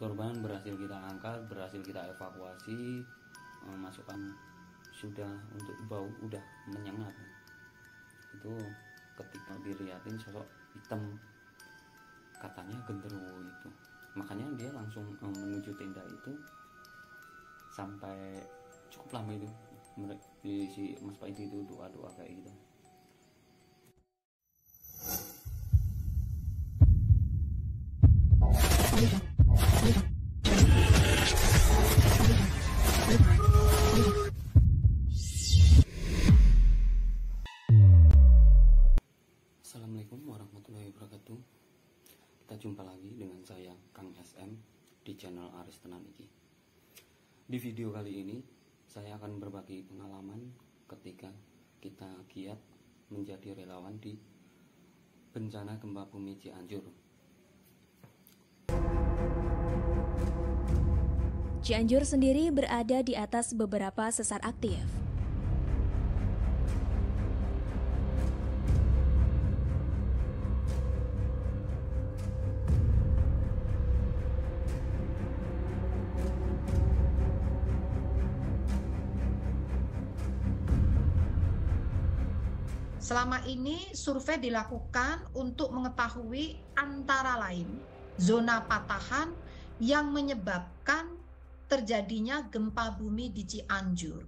korban berhasil kita angkat, berhasil kita evakuasi, masukkan sudah untuk bau udah menyengat. Itu ketika dilihatin sosok hitam, katanya genderuwo itu, makanya dia langsung menuju tenda itu sampai cukup lama itu. Si Mas Pak itu doa-doa kayak gitu. Assalamualaikum warahmatullahi wabarakatuh. Kita jumpa lagi dengan saya Kang SM di channel Aris Tenan Iki. Di video kali ini saya akan berbagi pengalaman ketika kita giat menjadi relawan di bencana gempa bumi Cianjur. Cianjur sendiri berada di atas beberapa sesar aktif. Selama ini survei dilakukan untuk mengetahui antara lain zona patahan yang menyebabkan terjadinya gempa bumi di Cianjur.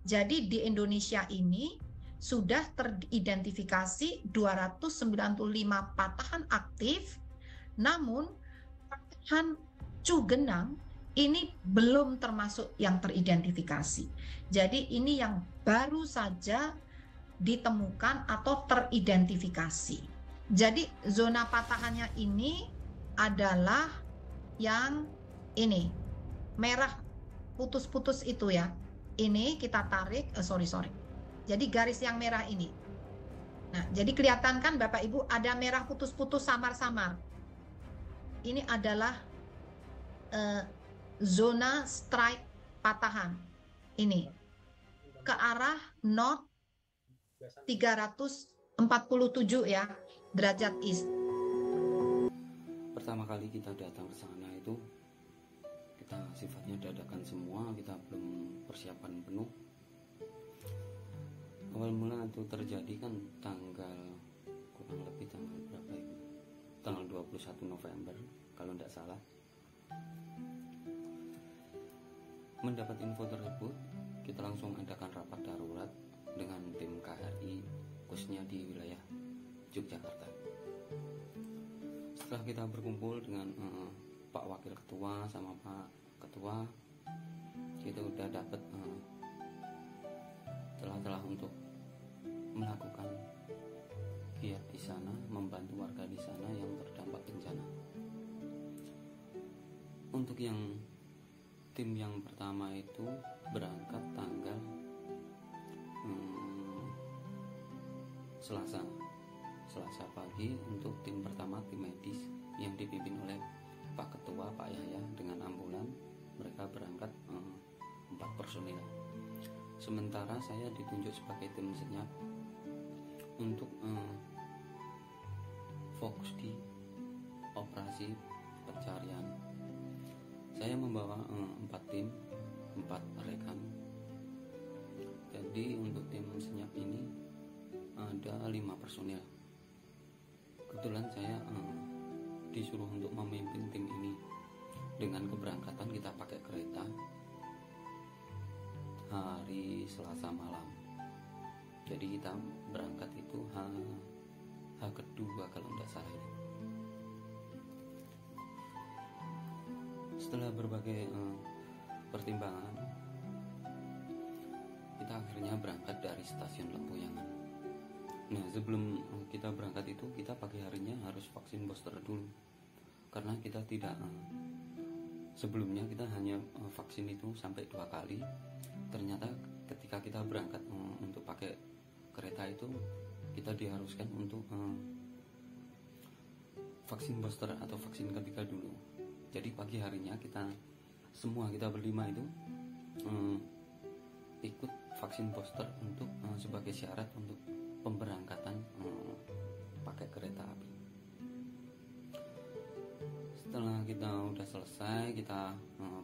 Jadi di Indonesia ini sudah teridentifikasi 295 patahan aktif, namun patahan Cugenang ini belum termasuk yang teridentifikasi. Jadi ini yang baru saja ditemukan atau teridentifikasi. Jadi zona patahannya ini adalah yang ini merah putus-putus itu ya. Ini kita tarik, sorry. Jadi garis yang merah ini. Nah, jadi kelihatan kan Bapak Ibu ada merah putus-putus samar-samar. Ini adalah zona strike patahan. Ini ke arah north 347 ya derajat east. Pertama kali kita datang ke sana itu kita sifatnya dadakan semua, kita belum persiapan penuh. Awal mula itu terjadi kan tanggal kurang lebih tanggal berapa itu? Tanggal 21 November kalau tidak salah. Mendapat info tersebut, kita langsung adakan rapat darurat dengan tim KRI khususnya di wilayah Yogyakarta. Setelah kita berkumpul dengan Pak Wakil Ketua sama Pak Ketua, kita udah dapat telah untuk melakukan giat di sana, membantu warga di sana yang terdampak bencana. Untuk yang tim yang pertama itu berangkat tanggal Selasa pagi untuk tim pertama, tim medis yang dipimpin oleh Pak Ketua, Pak Yahya dengan ambulan. Mereka berangkat 4 personil. Sementara saya ditunjuk sebagai tim senyap untuk fokus di operasi pencarian. Saya membawa 4 tim, 4 rekan. Jadi untuk tim senyap ini ada 5 personil. Kebetulan saya disuruh untuk memimpin tim ini. Dengan keberangkatan kita pakai kereta hari Selasa malam. Jadi kita berangkat itu H kedua kalau tidak salah itu. Setelah berbagai pertimbangan, kita akhirnya berangkat dari stasiun Lempuyangan. Nah, sebelum kita berangkat itu, kita pagi harinya harus vaksin booster dulu. Karena kita tidak, sebelumnya kita hanya vaksin itu sampai 2 kali. Ternyata ketika kita berangkat untuk pakai kereta itu, kita diharuskan untuk vaksin booster atau vaksin ketiga dulu. Jadi pagi harinya kita berlima itu ikut vaksin booster untuk sebagai syarat untuk pemberangkatan pakai kereta api. Setelah kita udah selesai, kita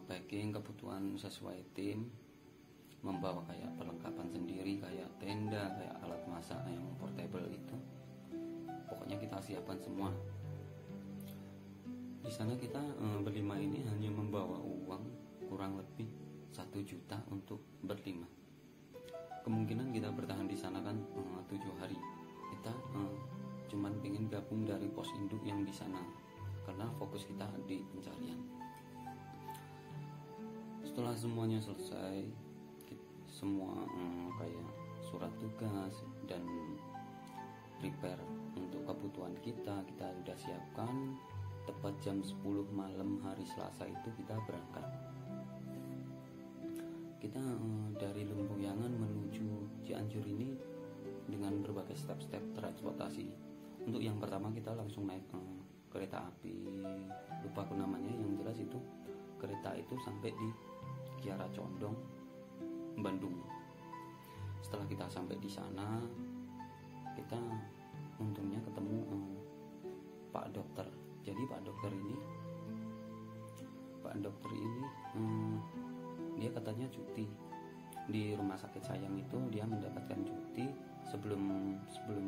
packing kebutuhan sesuai tim, membawa kayak perlengkapan sendiri, kayak tenda, kayak alat masak yang portable itu. Pokoknya kita siapkan semua. Di sana kita berlima ini hanya membawa uang kurang lebih 1 juta untuk berlima. Kemungkinan kita bertahan di sana kan 7 hari. Kita cuman pengen gabung dari pos induk yang di sana karena fokus kita di pencarian. Setelah semuanya selesai, semua kayak surat tugas dan prepare untuk kebutuhan kita udah siapkan. Tepat jam 10 malam hari Selasa itu kita berangkat. Kita dari Lempuyangan menuju Cianjur ini dengan berbagai step-step transportasi. Untuk yang pertama kita langsung naik kereta api, lupa aku namanya, yang jelas itu kereta itu sampai di Kiara Condong, Bandung. Setelah kita sampai di sana, kita untungnya ketemu Pak Dokter. Jadi Pak Dokter ini dia katanya cuti di rumah sakit sayang itu. Dia mendapatkan cuti sebelum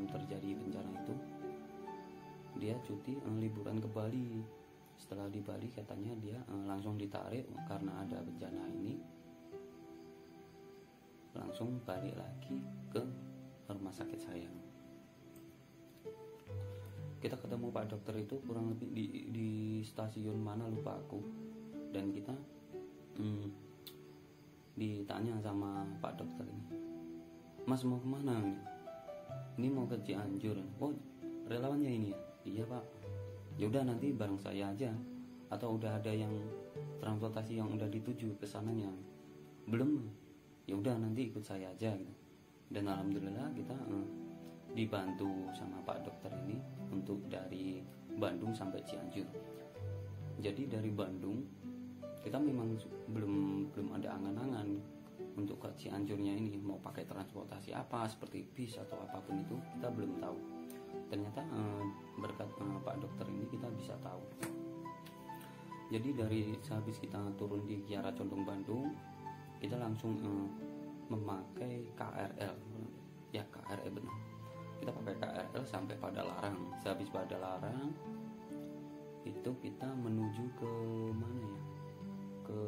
terjadi bencana itu. Dia cuti liburan ke Bali. Setelah di Bali katanya dia langsung ditarik karena ada bencana ini, langsung balik lagi ke rumah sakit sayang. Kita ketemu Pak Dokter itu kurang lebih di stasiun mana lupa aku, dan kita ditanya sama Pak Dokter ini, Mas mau kemana ini mau ke Cianjur. Oh, relawannya ini ya? Iya Pak. Ya udah nanti bareng saya aja, atau udah ada yang transportasi yang udah dituju ke sananya? Belum. Ya udah nanti ikut saya aja gitu. Dan alhamdulillah kita dibantu sama Pak Dokter ini untuk dari Bandung sampai Cianjur. Jadi dari Bandung kita memang belum ada angan-angan untuk ke Cianjurnya ini mau pakai transportasi apa, seperti bis atau apapun itu kita belum tahu. Ternyata berkat Pak Dokter ini kita bisa tahu. Jadi dari sehabis kita turun di Kiara Condong Bandung, kita langsung memakai KRL. Ya KRL benar. Kita pakai KRL sampai Padalarang. Sehabis Padalarang itu kita menuju ke mana ya? Ke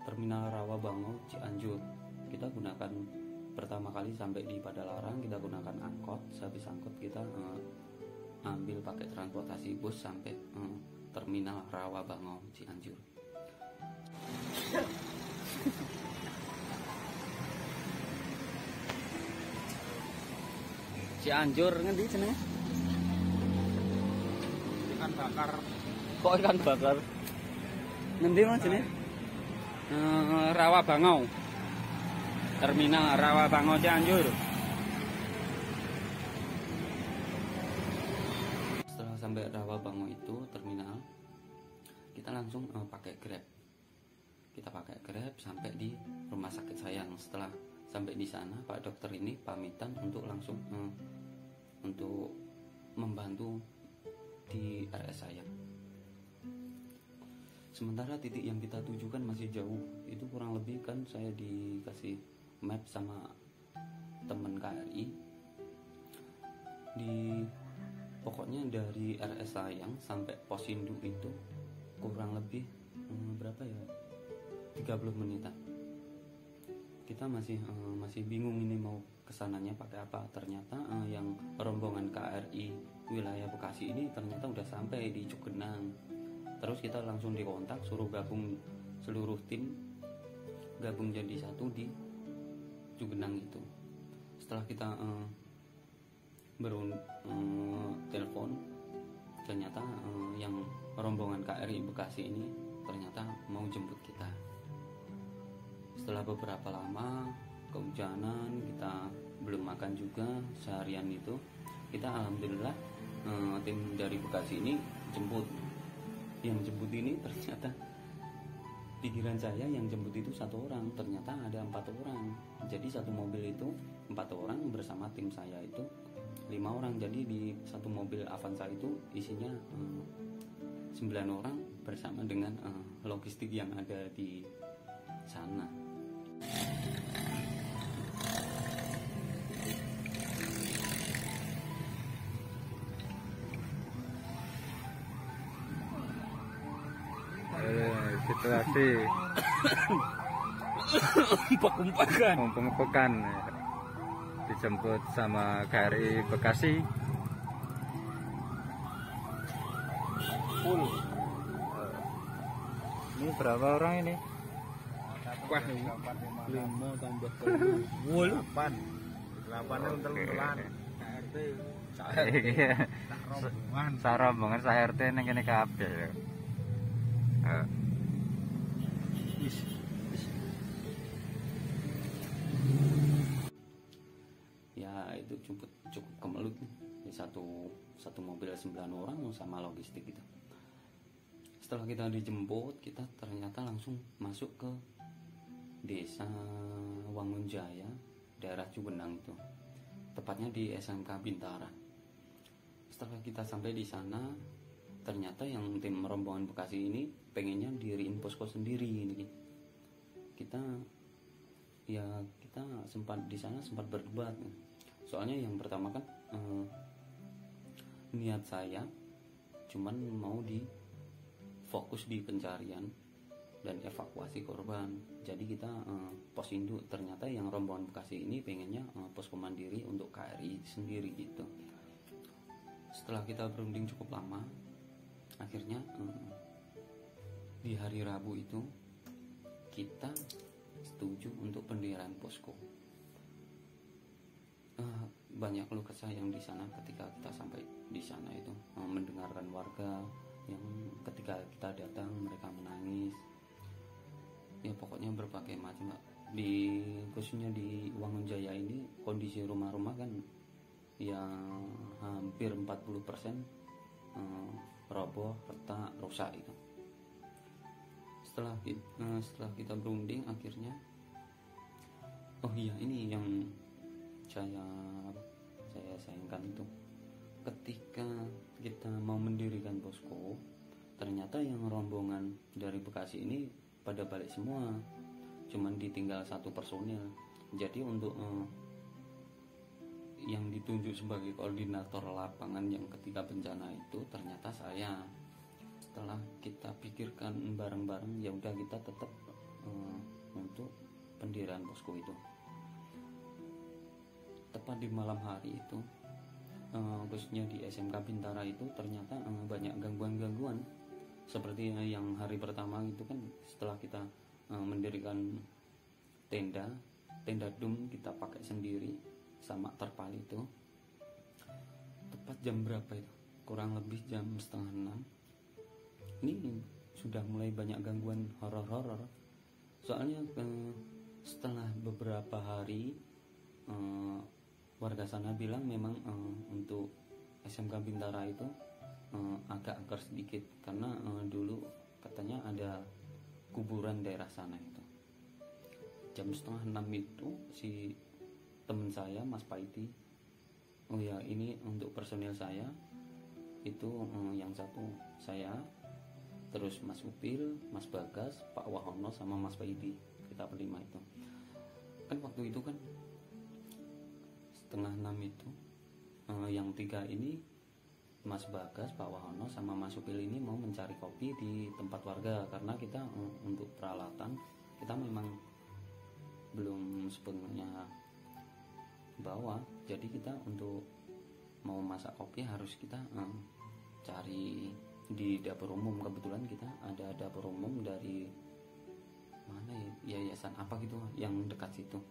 Terminal Rawabango Cianjur. Kita gunakan pertama kali sampai di Padalarang kita gunakan angkot. Sehabis angkot kita ambil pakai transportasi bus sampai Terminal Rawabango Cianjur. Cianjur ngendi jenenge? Ikan bakar. Kok ikan bakar? Ngendi mas jenenge? Rawabango. Terminal Rawabango Cianjur. Setelah sampai Rawabango itu terminal, kita langsung pakai Grab. Kita pakai Grab sampai di rumah sakit sayang. Setelah sampai di sana, Pak Dokter ini pamitan untuk langsung untuk membantu di RS sayang. Sementara titik yang kita tujukan masih jauh. Itu kurang lebih kan saya dikasih map sama teman KRI. Pokoknya dari RS sayang sampai pos induk itu kurang lebih berapa ya? 30 menitan. Kita masih bingung ini mau kesananya pakai apa. Ternyata yang rombongan KRI wilayah Bekasi ini ternyata udah sampai di Cugenang. Terus kita langsung dikontak suruh gabung seluruh tim, gabung jadi satu di Cugenang itu. Setelah kita telepon, ternyata yang rombongan KRI Bekasi ini ternyata mau jemput kita. Setelah beberapa lama kehujanan, kita belum makan juga seharian itu, kita alhamdulillah tim dari Bekasi ini jemput. Yang jemput ini ternyata pikiran saya yang jemput itu 1 orang, ternyata ada 4 orang. Jadi satu mobil itu 4 orang bersama tim saya itu 5 orang. Jadi di satu mobil Avanza itu isinya 9 orang bersama dengan logistik yang ada di sana. Situasi pembekan dijemput sama KRI Bekasi. Full. Ini berapa orang ini? Wah, 5 tambah 8. 8 untuk telan. KRT Iya. Sarombongan sak RT ning kene kabeh ya. Ya itu cukup kemelut nih. Satu mobil 9 orang sama logistik gitu. Setelah kita dijemput, kita ternyata langsung masuk ke desa Wangunjaya, daerah Cugenang itu, tepatnya di SMK Bintara. Setelah kita sampai di sana, ternyata yang tim rombongan Bekasi ini pengennya diriin posko sendiri ini. Kita sempat di sana sempat berdebat. Soalnya yang pertama kan niat saya cuman mau fokus di pencarian dan evakuasi korban. Jadi kita pos induk. Ternyata yang rombongan Bekasi ini pengennya posko mandiri untuk KRI sendiri gitu. Setelah kita berunding cukup lama, akhirnya di hari Rabu itu kita setuju untuk pendirian posko. Banyak keluh kesah yang di sana ketika kita sampai di sana itu, mendengarkan warga yang ketika kita datang mereka menangis. Ya pokoknya berbagai macam. Khususnya di Wangunjaya ini kondisi rumah-rumah kan yang hampir 40% roboh, retak, rusak itu. Setelah kita berunding akhirnya, oh iya ini yang saya sayangkan itu, ketika kita mau mendirikan posko, ternyata yang rombongan dari Bekasi ini pada balik semua, cuman ditinggal 1 personil. Jadi untuk yang ditunjuk sebagai koordinator lapangan yang ketika bencana itu ternyata saya. Setelah kita pikirkan bareng-bareng, ya udah kita tetap untuk pendirian posko itu. Tepat di malam hari itu, khususnya di SMK Bintara itu ternyata banyak gangguan-gangguan. Seperti yang hari pertama itu kan, setelah kita mendirikan tenda dum kita pakai sendiri sama terpal itu, tepat jam berapa itu, kurang lebih jam 5:30, ini sudah mulai banyak gangguan horor. Soalnya setelah beberapa hari warga sana bilang memang untuk SMK Bintara itu agak angker sedikit karena dulu katanya ada kuburan daerah sana itu. Jam 5:30 itu si teman saya Mas Paiti, oh ya ini untuk personil saya itu, yang satu saya, terus Mas Upil, Mas Bagas, Pak Wahono sama Mas Paiti, kita berlima itu. Kan waktu itu kan 5:30 itu yang 3 ini, Mas Bagas, Pak Wahono sama Mas Upil ini mau mencari kopi di tempat warga karena kita untuk peralatan kita memang belum sepenuhnya bawa. Jadi kita untuk mau masak kopi harus kita cari di dapur umum. Kebetulan kita ada dapur umum dari mana ya, yayasan apa gitu yang dekat situ.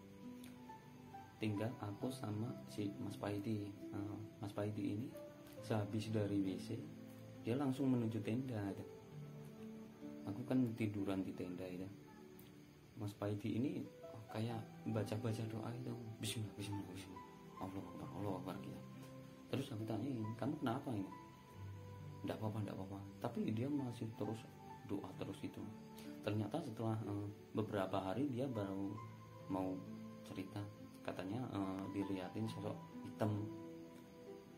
Tinggal aku sama si Mas Paiti. Mas Paiti ini sehabis dari WC dia langsung menuju tenda gitu. Aku kan tiduran di tenda itu. Mas Paiti ini kayak baca doa itu, Bismillah, Allah Akbar gitu. Terus aku tanyain, kamu kenapa ini? Enggak apa-apa. Tapi dia masih terus doa terus itu. Ternyata setelah beberapa hari dia baru mau cerita, katanya dilihatin sosok hitam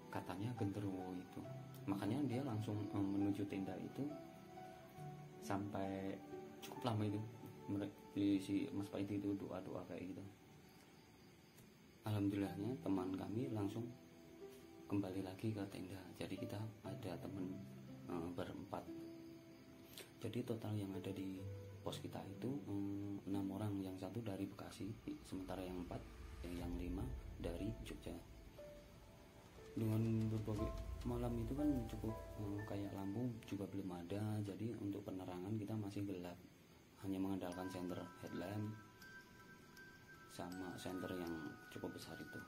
katanya genderuwo itu. Makanya dia langsung menuju tenda itu sampai cukup lama itu. Si Mas Paidi itu doa-doa kayak gitu. Alhamdulillahnya teman kami langsung kembali lagi ke tenda. Jadi kita ada teman berempat. Jadi total yang ada di pos kita itu 6 orang, yang 1 dari Bekasi, sementara yang 4, yang 5 dari Jogja. Dengan berbagai malam itu kan cukup kayak lampu juga belum ada, jadi untuk penerangan kita masih gelap, hanya mengandalkan senter headlamp sama senter yang cukup besar itu.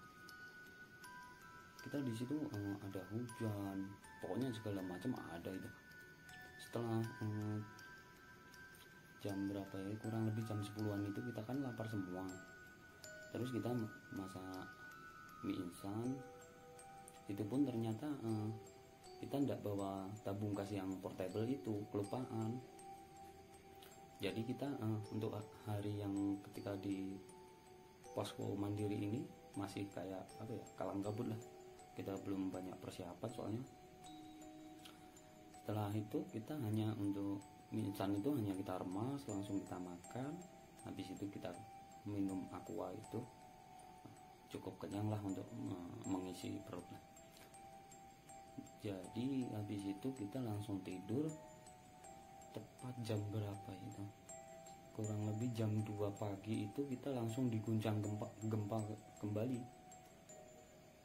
Kita di situ ada hujan, pokoknya segala macam ada itu. Setelah jam berapa ya, kurang lebih jam 10-an itu kita kan lapar semua. Terus kita masak mie instan. Itu pun ternyata kita tidak bawa tabung gas yang portable itu, kelupaan. Jadi kita untuk hari yang ketika di posko mandiri ini masih kayak apa ya, kalang kabut lah. Kita belum banyak persiapan soalnya. Setelah itu kita hanya untuk mie instan itu hanya kita remas, langsung kita makan. Habis itu kita minum aqua itu, cukup kenyang lah untuk mengisi perut. Jadi habis itu kita langsung tidur. Tepat jam berapa itu, kurang lebih jam 2 pagi itu kita langsung diguncang gempa kembali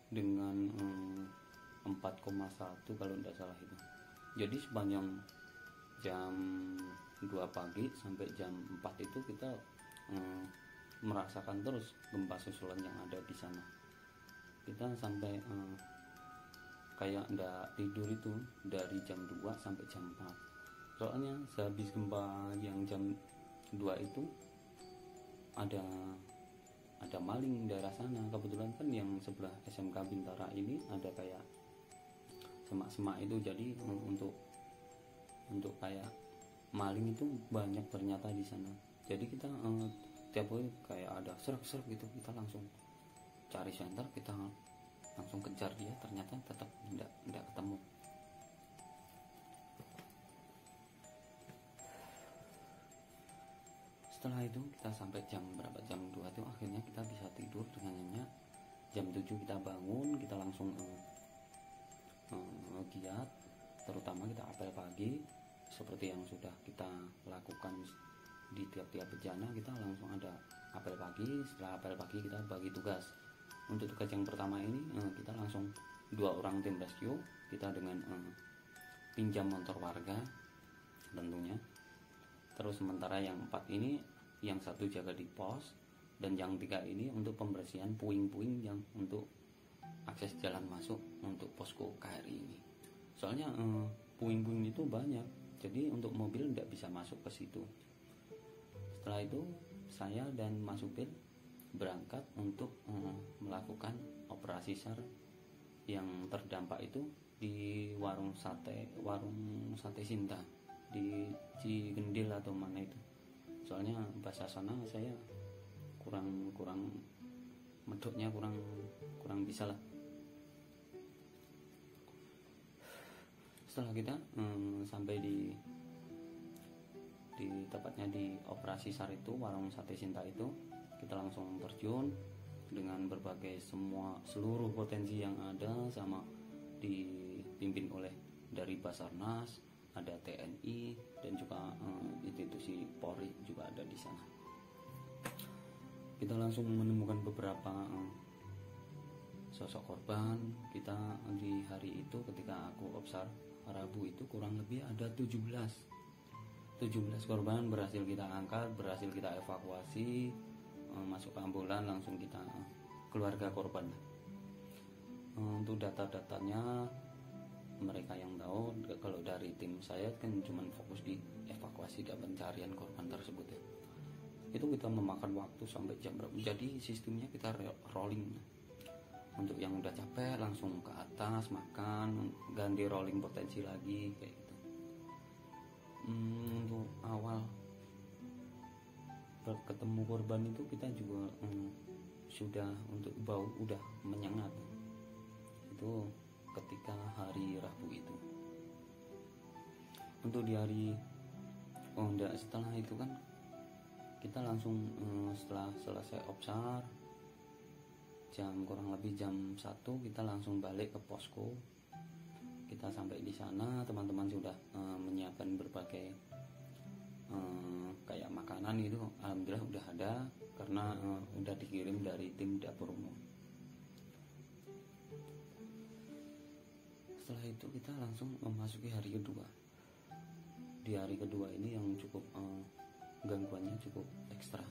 dengan 4,1 kalau tidak salah itu. Jadi sepanjang jam 2 pagi sampai jam 4 itu kita merasakan terus gempa susulan yang ada di sana. Kita sampai kayak ndak tidur itu dari jam 2 sampai jam 4. Soalnya sehabis gempa yang jam 2 itu ada maling daerah sana. Kebetulan kan yang sebelah SMK Bintara ini ada kayak semak-semak itu, jadi untuk kayak maling itu banyak ternyata di sana. Jadi kita tiap hari kayak ada serak-serak gitu, kita langsung cari senter, kita langsung kejar dia, ternyata tetap tidak ketemu. Setelah itu kita sampai jam 2 itu akhirnya kita bisa tidur dengan nyenyak. Jam 7 kita bangun, kita langsung giat, terutama kita apel pagi seperti yang sudah kita lakukan di tiap-tiap bencana. Kita langsung ada apel pagi. Setelah apel pagi kita bagi tugas. Untuk tugas yang pertama ini kita langsung 2 orang tim rescue, kita dengan pinjam motor warga tentunya. Terus sementara yang 4 ini, yang 1 jaga di pos, dan yang 3 ini untuk pembersihan puing-puing yang untuk akses jalan masuk untuk posko KRI ini. Soalnya puing-puing itu banyak, jadi untuk mobil tidak bisa masuk ke situ. Setelah itu saya dan Mas Supir berangkat untuk melakukan operasi SAR yang terdampak itu di warung sate Sinta di Cigendil atau mana itu. Soalnya bahasa sana saya kurang medoknya kurang bisa lah. Setelah kita sampai di tepatnya di operasi SAR itu, warung sate Sinta itu, kita langsung terjun dengan berbagai seluruh potensi yang ada, sama dipimpin oleh dari Basarnas, ada TNI, dan juga institusi Polri juga ada di sana. Kita langsung menemukan beberapa sosok korban. Kita di hari itu ketika aku observ Rabu itu kurang lebih ada 17 korban berhasil kita angkat, berhasil kita evakuasi, masuk ke ambulan, langsung kita keluarga korban. Untuk data-datanya mereka yang tahu, kalau dari tim saya kan cuma fokus di evakuasi dan pencarian korban tersebut ya. Itu kita memakan waktu sampai jam berapa, jadi sistemnya kita rolling. Untuk yang udah capek langsung ke atas makan, ganti rolling potensi lagi kayak gitu. Untuk awal ketemu korban itu kita juga sudah untuk bau udah menyengat. Itu ketika hari Rabu itu. Untuk di hari setelah itu kan kita langsung setelah selesai obsar kurang lebih jam 1 kita langsung balik ke posko. Kita sampai di sana, teman-teman sudah menyiapkan berbagai kayak makanan itu, alhamdulillah udah ada karena udah dikirim dari tim dapur umum. Setelah itu kita langsung memasuki hari kedua. Di hari kedua ini yang cukup gangguannya cukup ekstra.